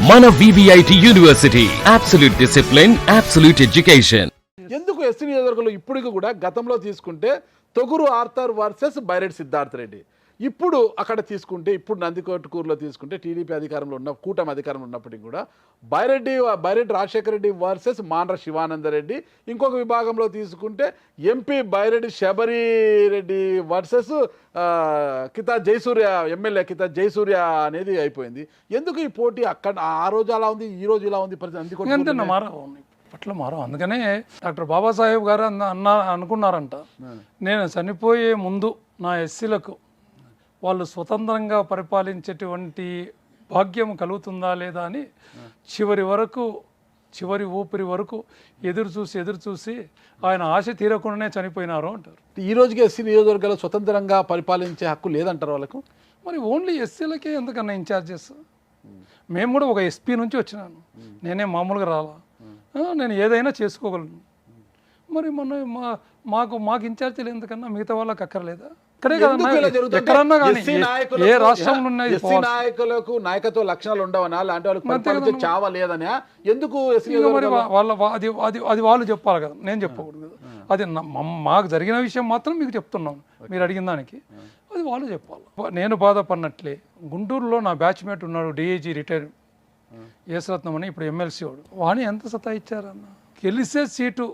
మన VVIT university absolute discipline, absolute education. ఎందుకు SC నియోజకవర్గంలో ఇప్పటికి కూడా గతంలో తీసుకుంటే తొగురు ఆర్థర్ వర్సెస్ బైరెడ్డి సిద్ధార్థ రెడ్డి, ఇప్పుడు అక్కడ తీసుకుంటే ఇప్పుడు నందికొట్కూరులో తీసుకుంటే టీడీపీ అధికారంలో ఉన్న కూటమి అధికారంలో ఉన్నప్పటికీ కూడా బైరెడ్డి రాజశేఖర రెడ్డి వర్సెస్ మాండ్ర శివానందరెడ్డి, ఇంకొక విభాగంలో తీసుకుంటే MP Byreddy Shabari Reddy versus Kitha Jayasurya, MLA Kitha Jayasurya అనేది అయిపోయింది. ఎందుకు ఈ పోటీ అక్కడ ఆ రోజు అలా ఉంది, ఈ రోజు ఇలా ఉంది పరిస్థితి? అట్లా మారం. అందుకనే డాక్టర్ బాబాసాహెబ్ గారు అనుకున్నారంట, నేను చనిపోయే ముందు నా ఎస్సీలకు వాళ్ళు స్వతంత్రంగా పరిపాలించేటువంటి భాగ్యం కలుగుతుందా లేదా అని చివరి ఊపిరి వరకు ఎదురు చూసి ఆయన ఆశ తీరకుండానే చనిపోయినారు అంటారు. ఈ రోజుకి ఎస్సీ నియోజకవర్గాలు స్వతంత్రంగా పరిపాలించే హక్కు లేదంటారు వాళ్ళకు. మరి ఓన్లీ ఎస్సీలకే ఎందుకన్నా ఇన్ఛార్జెస్? మేము కూడా ఒక ఎస్పీ నుంచి వచ్చినాను, నేనే మామూలుగా రాలా, నేను ఏదైనా చేసుకోగలను. మరి మాకు ఇన్ఛార్జీలు ఎందుకన్నా మిగతా వాళ్ళకి అక్కర్లేదా? ఇక్కడే కదా ఎక్కడన్నా కానీ ఏ రాష్ట్రంలో ఉన్నాయి నాయకులకు నాయకత్వ లక్షణాలు ఉండవనా, లాంటి వాళ్ళకి చావా లేదనా? ఎందుకు మరి అది వాళ్ళు చెప్పాలి కదా, నేను చెప్పకూడదు కదా. అది మాకు జరిగిన విషయం మాత్రం మీకు చెప్తున్నాను, మీరు అడిగిన దానికి అది వాళ్ళు చెప్పాలి. నేను బాధపడినట్లే గుంటూరులో నా బ్యాచ్మేట్ ఉన్నాడు, డిఐజీ రిటైర్ యేసరత్నం అని, ఇప్పుడు ఎమ్మెల్సీ వాడు. వాణి ఎంత సతాయిచ్చారన్న, గెలిసే సీటు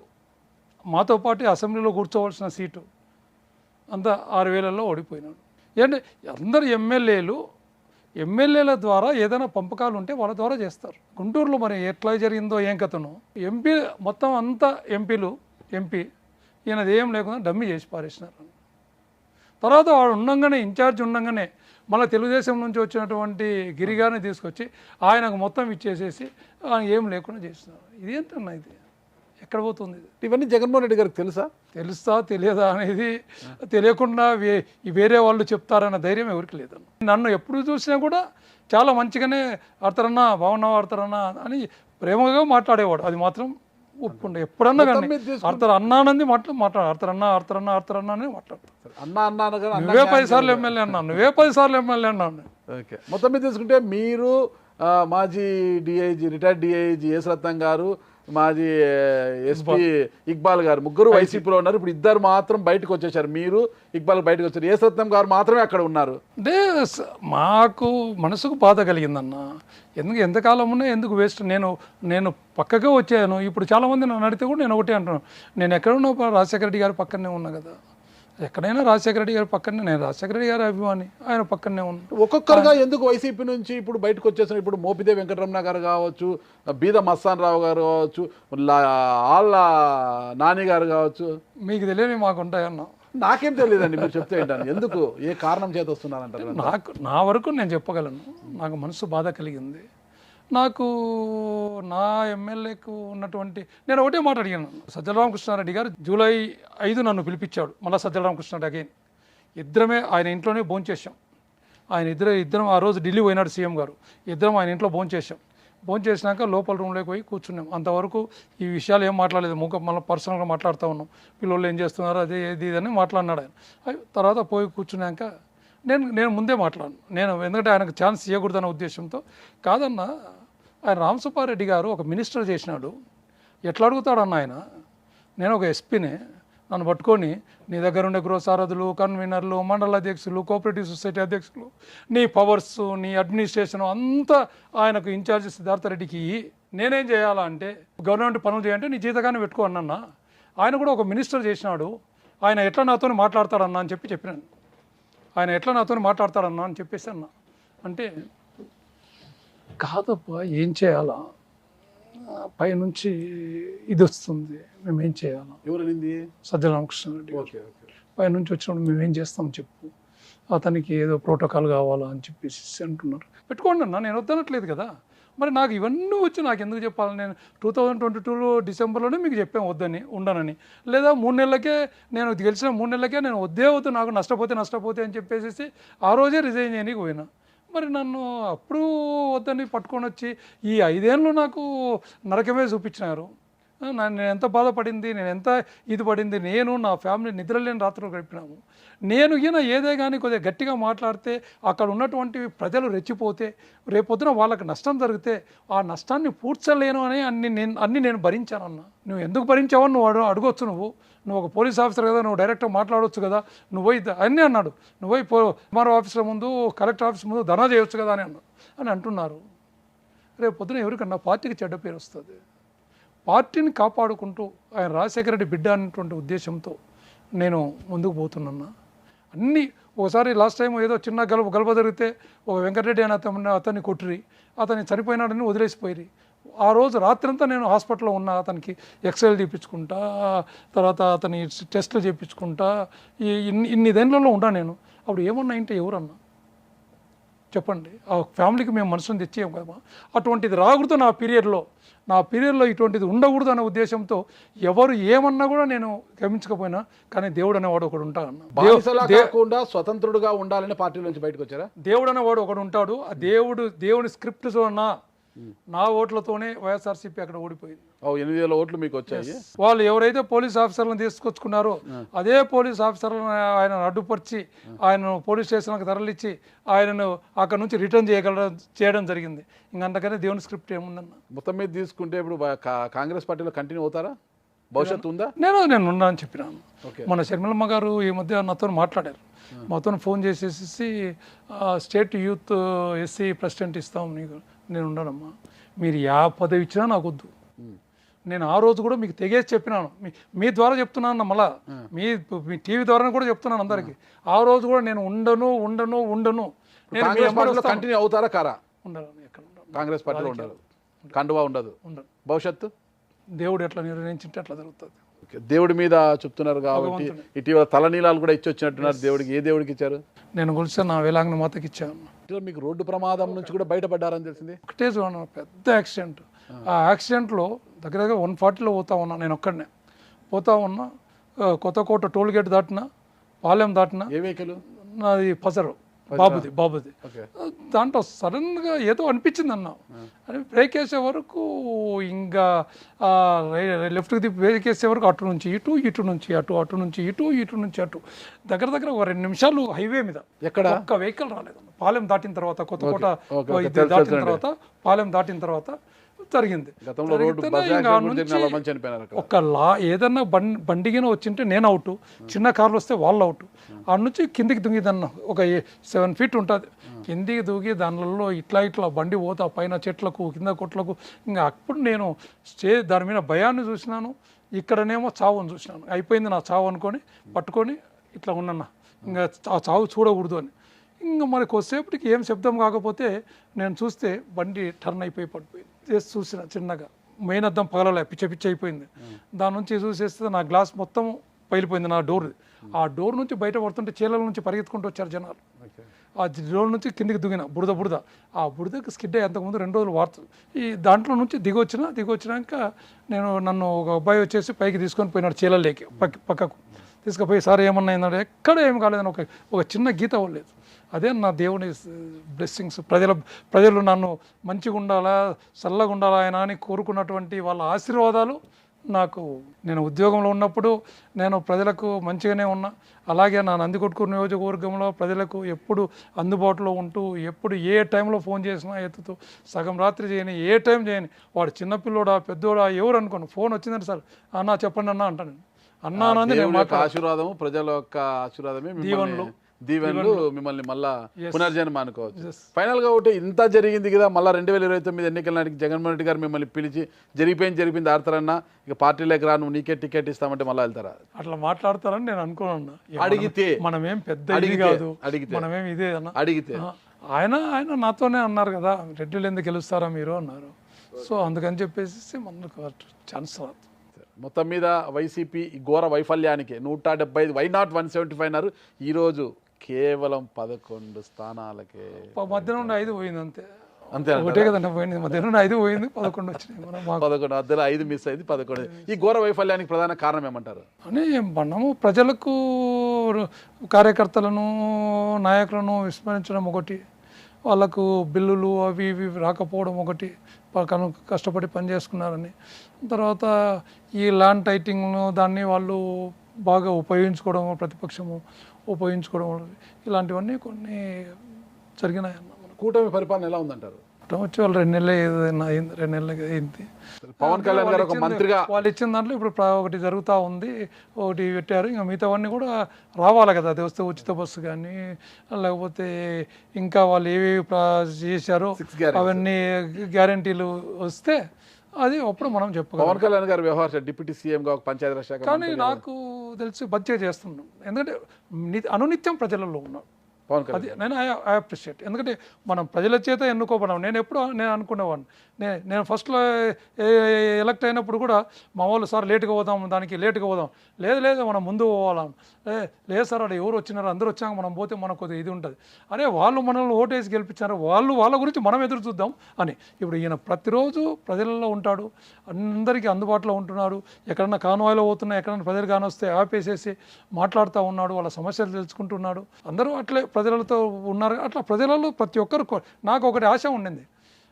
మాతో పాటు అసెంబ్లీలో కూర్చోవలసిన సీటు అంతా 6,000లో ఓడిపోయినాడు. ఏంటంటే అందరు ఎమ్మెల్యేల ద్వారా ఏదైనా పంపకాలు ఉంటే వాళ్ళ ద్వారా చేస్తారు. గుంటూరులో మరి ఎట్లా జరిగిందో ఏం కథనో, ఎంపీ మొత్తం అంతా ఎంపీ ఈయనది ఏం లేకుండా డమ్మీ చేసి పారేసినారు. తర్వాత వాడు ఉండంగానే ఇన్ఛార్జ్ ఉండంగానే మళ్ళీ తెలుగుదేశం నుంచి వచ్చినటువంటి గిరిగారిని తీసుకొచ్చి ఆయనకు మొత్తం ఇచ్చేసేసి ఆయన ఏం లేకుండా చేస్తున్నారు. ఇదేంటన్నా ఇది? ఎక్కడ పోతుంది? ఇవన్నీ జగన్మోహన్ రెడ్డి గారికి తెలుసా తెలియదా అనేది తెలియకుండా వేరే వాళ్ళు చెప్తారన్న ధైర్యం ఎవరికి లేదన్న. నన్ను ఎప్పుడు చూసినా కూడా చాలా మంచిగానే ఆడతారన్నా, బాగున్నావా ఆడతారన్నా అని ప్రేమగా మాట్లాడేవాడు. అది మాత్రం ఒప్పుకుంటా. ఎప్పుడన్నా కానీ ఆడతారు అన్నానంది ఆడతారన్నా అని మాట్లాడతారు. నువ్వే 10 సార్లు ఎమ్మెల్యే అన్నాను. ఓకే, మొత్తం మీద తీసుకుంటే మీరు మాజీ డిఐజీ, రిటైర్డ్ డిఐజీ యేసరత్నం గారు, మాజీ ఎస్పీ ఇక్బాల్ గారు, ముగ్గురు వైసీపీలో ఉన్నారు. ఇప్పుడు ఇద్దరు మాత్రం బయటకు వచ్చేసారు, మీరు ఇక్బాల్ బయటకు వచ్చారు, యేసరత్నం గారు మాత్రమే అక్కడ ఉన్నారు. అంటే మాకు మనసుకు బాధ కలిగిందన్న. ఎంతకాలం ఉన్నా ఎందుకు వేస్ట్? నేను పక్కకే వచ్చాను. ఇప్పుడు చాలామంది నన్ను అడిగితే కూడా నేను ఒకటే అంటున్నాను, నేను ఎక్కడున్నా రాజశేఖర రెడ్డి గారి పక్కనే ఉన్నా కదా. ఎక్కడైనా రాజశేఖర రెడ్డి గారి పక్కనే, నేను రాజశేఖర రెడ్డి గారి అభిమాని, ఆయన పక్కనే ఉన్నా. ఒక్కొక్కరుగా ఎందుకు వైసీపీ నుంచి ఇప్పుడు బయటకు వచ్చేసారు? ఇప్పుడు మోపిదే వెంకటరమణ గారు కావచ్చు, బీద మస్తాన్ రావు గారు కావచ్చు, ఆళ్ళ నాని గారు కావచ్చు. మీకు తెలియని మాకు ఉంటాయన్నా? నాకేం తెలియదండి, మీరు చెప్తే ఏంటని. ఎందుకు, ఏ కారణం చేత వస్తున్నారంటారు? నా వరకు నేను చెప్పగలను. నాకు మనసు బాధ కలిగింది. నాకు నా ఎమ్మెల్యేకు ఉన్నటువంటి, నేను ఒకటే మాట అడిగాను. సజ్జల రామకృష్ణారెడ్డి గారు జూలై 5 నన్ను పిలిపించాడు. మళ్ళీ సజ్జల రామకృష్ణారెడ్డి అగైన్ ఇద్దరమే ఆయన ఇంట్లోనే భోంచేసాం. ఇద్దరం ఆ రోజు ఢిల్లీ పోయినాడు సీఎం గారు, ఇద్దరం ఆయన ఇంట్లో భోంచేసినాక లోపల రూమ్లోకి పోయి కూర్చున్నాం. అంతవరకు ఈ విషయాలు ఏం మాట్లాడలేదు, మళ్ళీ పర్సనల్గా మాట్లాడుతూ ఉన్నాం. పిల్లలు ఏం చేస్తున్నారు, అదే ఏది అని మాట్లాడినాడు ఆయన. తర్వాత పోయి కూర్చున్నాక నేను ముందే మాట్లాడను, ఎందుకంటే ఆయనకు ఛాన్స్ ఇవ్వకూడదన్న ఉద్దేశంతో. కాదన్నా, ఆయన రామసుబ్బారెడ్డి గారు ఒక మినిస్టర్ చేసినాడు, ఎట్లా అడుగుతాడన్న ఆయన? నేను ఒక ఎస్పీనే, నన్ను పట్టుకొని నీ దగ్గర ఉండే గృహ సారథులు, కన్వీనర్లు, మండల అధ్యక్షులు, కోఆపరేటివ్ సొసైటీ అధ్యక్షులు, నీ పవర్స్, నీ అడ్మినిస్ట్రేషన్ అంతా ఆయనకు ఇన్ఛార్జ్ సిద్ధార్థ రెడ్డికి నేనేం చేయాలా అంటే, గవర్నమెంట్ పనులు చేయాలంటే నీ జీతగానే పెట్టుకో అన్న. ఆయన కూడా ఒక మినిస్టర్ చేసినాడు, ఆయన ఎట్లా నాతో మాట్లాడతాడన్నా అని చెప్పినాను. ఆయన ఎట్లా నాతో మాట్లాడతాడన్నా అని చెప్పేసి అన్న. అంటే కాదబ్బా, ఏం చేయాలా, పైనుంచి ఇది వస్తుంది, మేమేం చేయాలా? ఎవరైంది? సజ్జల రామకృష్ణారెడ్డి పైనుంచి వచ్చినప్పుడు మేమేం చేస్తాం చెప్పు, అతనికి ఏదో ప్రోటోకాల్ కావాలా అని చెప్పేసి అంటున్నారు. పెట్టుకోండి అన్న, నేను వద్దనట్లేదు కదా. మరి నాకు ఇవన్నీ వచ్చి నాకు ఎందుకు చెప్పాలి? నేను 2022 డిసెంబర్లోనే మీకు చెప్పాను వద్దని, ఉండనని. లేదా 3 నెలలకే, నేను గెలిచిన 3 నెలలకే నేను వద్దు, నాకు నష్టపోతే అని చెప్పేసి ఆ రోజే రిజైన్ చేయడానికి పోయినా. మరి నన్ను అప్పుడు వద్దని పట్టుకొని వచ్చి ఈ 5 ఏళ్ళు నాకు నరకమే చూపించినారు. నేను ఎంత బాధపడింది, నేను ఎంత ఇది పడింది, నేను నా ఫ్యామిలీ నిద్రలేని రాత్రులు గడిపినాము. నేను ఈయన ఏదే కానీ కొద్దిగా గట్టిగా మాట్లాడితే అక్కడ ఉన్నటువంటి ప్రజలు రెచ్చిపోతే రేపొద్దున వాళ్ళకి నష్టం జరిగితే ఆ నష్టాన్ని పూడ్చలేను అని అన్ని నేను భరించానన్న. నువ్వు ఎందుకు భరించావని నువ్వు అడగొచ్చు. నువ్వు ఒక పోలీస్ ఆఫీసర్ కదా, నువ్వు డైరెక్ట్గా మాట్లాడవచ్చు కదా, నువ్వు అన్నీ అన్నాడు. నువ్వు ఎంఆర్ఓ ఆఫీసర్ ముందు, కలెక్టర్ ఆఫీస్ ముందు ధర్నా చేయొచ్చు కదా అని అంటున్నారు. రేపు పొద్దున ఎవరికన్నా పార్టీకి చెడ్డ పేరు వస్తుంది. పార్టీని కాపాడుకుంటూ ఆయన రాజశేఖర రెడ్డి బిడ్డ అనేటువంటి ఉద్దేశంతో నేను ముందుకు పోతున్నా. అన్నీ ఒకసారి లాస్ట్ టైం ఏదో చిన్న గలప జరిగితే ఒక వెంకటరెడ్డి అని అతన్ని కొట్టిరి, అతన్ని చనిపోయినాడని వదిలేసిపోయి. ఆ రోజు రాత్రంతా నేను హాస్పిటల్లో ఉన్నా, అతనికి ఎక్స్రేలు చేయించుకుంటా, తర్వాత అతని టెస్టులు చేయించుకుంటా, ఇన్ని దేంట్లలో ఉన్నా నేను. అప్పుడు ఏమన్నా అంటే ఎవరన్నా చెప్పండి, ఆ ఫ్యామిలీకి మేము మనసుని తెచ్చేయం కదా. అటువంటిది రాకూడదు నా పీరియడ్లో ఇటువంటిది ఉండకూడదు అనే ఉద్దేశంతో ఎవరు ఏమన్నా కూడా నేను గమనించకపోయినా కానీ దేవుడు అనేవాడు ఒకడు ఉంటాడు. స్వతంత్రుడుగా ఉండాలని పార్టీ నుంచి బయటకు వచ్చారా? దేవుడు అనేవాడు ఒకడు ఉంటాడు. ఆ దేవుని స్క్రిప్ట్ నా ఓట్లతోనే వైఎస్ఆర్సీపీ అక్కడ ఓడిపోయింది. 8,000 ఓట్లు మీకు వచ్చాయి. వాళ్ళు ఎవరైతే పోలీస్ ఆఫీసర్లను తీసుకొచ్చుకున్నారో అదే పోలీస్ ఆఫీసర్లను ఆయన అడ్డుపరిచి ఆయనను పోలీస్ స్టేషన్లకు తరలిచ్చి ఆయనను అక్కడ నుంచి రిటర్న్ చేయడం జరిగింది. ఇంకంతకనే దేవుని స్క్రిప్ట్ ఏముందన్న. మొత్తం మీద తీసుకుంటే ఇప్పుడు కాంగ్రెస్ పార్టీలో కంటిన్యూ అవుతారా? భవిష్యత్తు ఉందా? నేను ఉన్నానని చెప్పినాను. మన షర్మిలమ్మ గారు ఈ మధ్య నాతో మాట్లాడారు. మాతో ఫోన్ చేసేసి స్టేట్ యూత్ ఎస్సీ ప్రెసిడెంట్ ఇస్తాం నీకు, నేను ఉండనమ్మా, మీరు పదవి ఇచ్చినా నాకు వద్దు. నేను ఆ రోజు కూడా మీకు తెగేసి చెప్పినాను, మీ ద్వారా చెప్తున్నాను, మళ్ళా మీ టీవీ ద్వారా కూడా చెప్తున్నాను అందరికీ. ఆ రోజు కూడా నేను ఉండను. కంటిన్యూ అవుతారా కారా? ఉండను. ఎక్కడ కాంగ్రెస్ పార్టీలో ఉండదు, కండువా ఉండదు. భవిష్యత్తు దేవుడు ఎట్లా నిర్ణయించింటే అట్లా జరుగుతుంది. దేవుడి మీద చెప్తున్నారు కాబట్టి ఇటీవల తలనీలాలు కూడా ఇచ్చి వచ్చినట్టున్నారు. దేవుడికి ఏ దేవుడికి ఇచ్చారు? నేను కొలిస్తే నా వేలాంగన మాతకి ఇచ్చాను. మీకు రోడ్డు ప్రమాదం నుంచి కూడా బయటపడ్డారని తెలిసింది. ఒకటే చూడండి, పెద్ద యాక్సిడెంట్. ఆ యాక్సిడెంట్లో దగ్గర 140లో పోతా ఉన్నా, నేను ఒక్కడనే పోతా ఉన్నా. కొత్తకోట టోల్ గేట్ దాటినా, పాలెం దాటినా. ఏ వెహికల్? నాది పసరు, బాబుది. దాంట్లో సడన్గా ఏదో అనిపించింది అన్న. అని బ్రేక్ వేసే వరకు ఇంకా లెఫ్ట్కి తిప్పి బ్రేక్ వేసే వరకు అటు నుంచి ఇటు నుంచి అటు దగ్గర ఒక 2 నిమిషాలు హైవే మీద ఎక్కడ ఒక్క వెహికల్ రాలేదు. పాలెం దాటిన తర్వాత, కొత్తకోట దాటిన తర్వాత, పాలెం దాటిన తర్వాత జరిగింది. ఒక ఏదన్నా బండిగిన వచ్చింటే నేను అవుట్, చిన్న కార్లు వస్తే వాళ్ళు అవుట్. ఆ నుంచి కిందికి దుంగిదన్న ఒక 7 feet ఉంటుంది. కిందికి దూకి దానిలో ఇట్లా బండి పోతా పైన చెట్లకు కింద కొట్లకు. ఇంకా అప్పుడు నేను దాని మీద భయాన్ని చూసినాను, ఇక్కడనేమో చావుని చూసినాను. అయిపోయింది నా చావు అనుకొని పట్టుకొని ఇట్లా ఉన్నన్నా, ఇంకా ఆ చావు చూడకూడదు అని. ఇంకా మరి కొద్దిసేపటికి ఏం శబ్దం కాకపోతే నేను చూస్తే బండి టర్న్ అయిపోయి పడిపోయింది. చేసి చూసిన చిన్నగా మెయిన్ అద్దం పగలలే, పిచ్చ అయిపోయింది. దాని నుంచి చూసేస్తే నా గ్లాస్ మొత్తం పగిలిపోయింది, నా డోర్. ఆ డోర్ నుంచి బయట పడుతుంటే చీలల నుంచి పరిగెత్తుకుంటూ వచ్చారు జనాలు. ఆ డోర్ నుంచి కిందికి దిగిన బురద. ఆ బురదకి స్కిడ్ అయ్యి అంతకుముందు 2 రోజులు వార్తలు. ఈ దాంట్లో నుంచి దిగొచ్చినాక నన్ను ఒక అబ్బాయి వచ్చేసి పైకి తీసుకొని పోయినాడు, చీలలేకి పక్కకు తీసుకుపోయి. సార్ ఏమన్నా అయిందంటే ఎక్కడ ఏం కాలేదని ఒక చిన్న గీత అవ్వలేదు. అదే నా దేవుని బ్లెస్సింగ్స్. ప్రజలు నన్ను మంచిగా ఉండాలా, చల్లగా ఉండాలా ఆయన అని కోరుకున్నటువంటి వాళ్ళ ఆశీర్వాదాలు నాకు. నేను ఉద్యోగంలో ఉన్నప్పుడు నేను ప్రజలకు మంచిగానే ఉన్నా. అలాగే నా నందికొట్కూరు నియోజకవర్గంలో ప్రజలకు ఎప్పుడు అందుబాటులో ఉంటూ, ఎప్పుడు ఏ టైంలో ఫోన్ చేసినా ఎత్తుతూ, సగం రాత్రి చేయని, ఏ టైం చేయని, వాడు చిన్నపిల్లోడా పెద్దోడా ఎవరు అనుకోను, ఫోన్ వచ్చిందంటే సార్ అన్నా చెప్పండి అన్నా అంటాను. అన్నా అన్నది ఆశీర్వాదము, ప్రజల యొక్క ఆశీర్వాదమే, దీవెనలు మిమ్మల్ని మళ్ళా పునర్జన్మ అనుకోవచ్చు. ఫైనల్ గా ఒకటి ఇంత జరిగింది కదా, మళ్ళీ 2029 ఎన్నికల నాటికి జగన్మోహన్ రెడ్డి గారు మిమ్మల్ని పిలిచి జరిగిపోయింది ఆడతారన్నా, ఇక పార్టీలోకి రా, నువ్వు నీకే టికెట్ ఇస్తామంటే మళ్ళీ వెళ్తారా? అట్లా మాట్లాడతారని నేను అనుకోను. అడిగితే మనమేం పెద్ద కాదు, మనమేం ఇదే అన్న. అడిగితే ఆయన నాతోనే అన్నారు కదా, రెడ్డిలు ఎందుకు గెలుస్తారా మీరు అన్నారు. సో అందుకని చెప్పేసి మనకు ఛాన్స్ రాదు. మొత్తం మీద వైసీపీ ఘోర వైఫల్యానికి 175, వై నాట్ 175 అన్నారు. ఈరోజు కేవలం 11 స్థానాలకే, మధ్య నుండి 5 పోయింది అంతే. ఒకటే కదండి పోయింది, మధ్య నుండి 5 పోయింది, 11 వచ్చినాయి. 11 మధ్యలో 5 మిస్ అయింది, 11. ఈ ఘోర వైఫల్యానికి ప్రధాన కారణం ఏమంటారు? అని మనము ప్రజలకు, కార్యకర్తలను, నాయకులను విస్మరించడం ఒకటి, వాళ్ళకు బిల్లులు అవి ఇవి రాకపోవడం ఒకటి, కష్టపడి పని చేసుకున్నారని. తర్వాత ఈ ల్యాండ్ టైటింగ్ను దాన్ని వాళ్ళు బాగా ఉపయోగించుకోవడం, ప్రతిపక్షము ఉపయోగించుకోవడం, ఇలాంటివన్నీ కొన్ని జరిగినాయన్న. కూటమి పరిపాలన ఎలా ఉందంటారు? వచ్చి వాళ్ళు 2 నెలలు ఏదైనా అయింది, 2 నెలలు అయింది. పవన్ కళ్యాణ్ గారు ఒక మంత్రిగా వాళ్ళు ఇచ్చిన దాంట్లో ఇప్పుడు ఒకటి జరుగుతూ ఉంది, ఒకటి పెట్టారు. ఇంకా మిగతావన్నీ కూడా రావాలి కదా, అది వస్తే ఉచిత బస్సు కానీ, లేకపోతే ఇంకా వాళ్ళు ఏవేవి చేశారో అవన్నీ గ్యారంటీలు వస్తే అది అప్పుడు మనం చెప్పుకోవాలి. పవన్ కళ్యాణ్ గారు వ్యవహార డిప్యూటీ సీఎంగా ఒక పంచాయతీరాజ్ శాఖ కానీ నాకు తెలిసి బడ్జే చేస్తున్నాం, ఎందుకంటే అనునిత్యం ప్రజలలో ఉన్నాం. అది నేను ఐ అప్రిషియేట్, ఎందుకంటే మనం ప్రజల చేత ఎన్నుకోబడాం. నేను అనుకునేవాడిని, నేను ఫస్ట్లో ఎలక్ట్ అయినప్పుడు కూడా మా వాళ్ళు సార్ లేటుగా పోదాం, దానికి లేటుగా పోదాం, లేదు మనం ముందు పోవాలా, లేదు సార్ అక్కడ ఎవరు వచ్చినారు, అందరూ వచ్చాక మనం పోతే మనకు కొద్దిగా ఇది ఉంటుంది, అరే వాళ్ళు మనల్ని ఓటేసి గెలిపించారు, వాళ్ళ గురించి మనం ఎదురు చూద్దాం అని. ఇప్పుడు ఈయన ప్రతిరోజు ప్రజలలో ఉంటాడు, అందరికీ అందుబాటులో ఉంటున్నాడు. ఎక్కడన్నా కాన్వాయ్లో పోతున్నా, ఎక్కడన్నా ప్రజలు కానొస్తే ఆపేసేసి మాట్లాడుతూ ఉన్నాడు, వాళ్ళ సమస్యలు తెలుసుకుంటున్నాడు. అందరూ అట్లే ప్రజలతో ఉన్నారు. అట్లా ప్రజలలో ప్రతి ఒక్కరు, నాకు ఒకటి ఆశ ఉండింది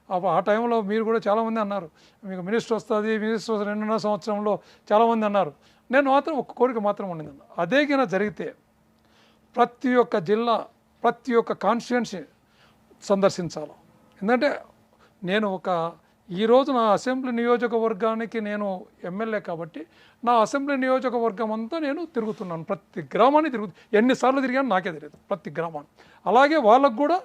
ఆ టైంలో, మీరు కూడా చాలామంది అన్నారు మీకు మినిస్టర్ వస్తుంది, మినిస్టర్ 2.5 సంవత్సరంలో చాలామంది అన్నారు. నేను మాత్రం ఒక కోరిక మాత్రం ఉండింది, అదే కింద జరిగితే ప్రతి ఒక్క జిల్లా, ప్రతి ఒక్క కాన్స్టిట్యుయెన్సీ సందర్శించాలి. ఎందుకంటే నేను ఈరోజు నా అసెంబ్లీ నియోజకవర్గానికి నేను ఎమ్మెల్యే కాబట్టి నా అసెంబ్లీ నియోజకవర్గం అంతా నేను తిరుగుతున్నాను, ప్రతి గ్రామాన్ని ఎన్నిసార్లు తిరిగాను నాకే తెలియదు, ప్రతి గ్రామాన్ని. అలాగే వాళ్ళకు కూడా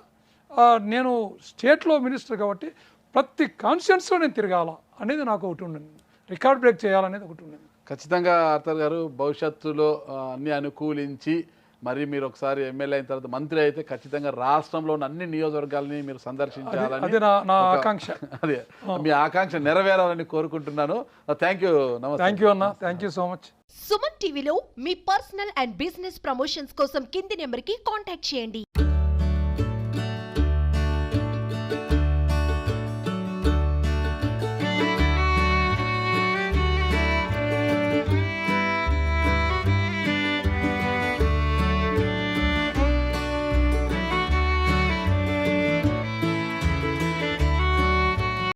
నేను స్టేట్లో మినిస్టర్ కాబట్టి ప్రతి కాన్స్టిట్యుయెన్సీలో నేను తిరగాల అనేది నాకు ఒకటి ఉండింది, రికార్డ్ బ్రేక్ చేయాలనేది ఒకటి ఉండింది. ఖచ్చితంగా ఆర్థర్ గారు భవిష్యత్తులో అన్ని అనుకూలించి మరి మీరు ఒకసారి ఎమ్మెల్యే అయిన తర్వాత మంత్రి అయితే ఖచ్చితంగా రాష్ట్రంలో ఉన్న అన్ని నియోజకవర్గాలని మీరు సందర్శించాలని, అదే నా ఆకాంక్ష. అదే మీ ఆకాంక్ష నెరవేరాలని కోరుకుంటున్నాను. Thank you. థ్యాంక్ యూ అన్న, thank you so much. Suman టీవీలో మీ పర్సనల్ అండ్ బిజినెస్ ప్రమోషన్స్ కోసం కింది నెంబర్కి కాంటాక్ట్ చేయండి.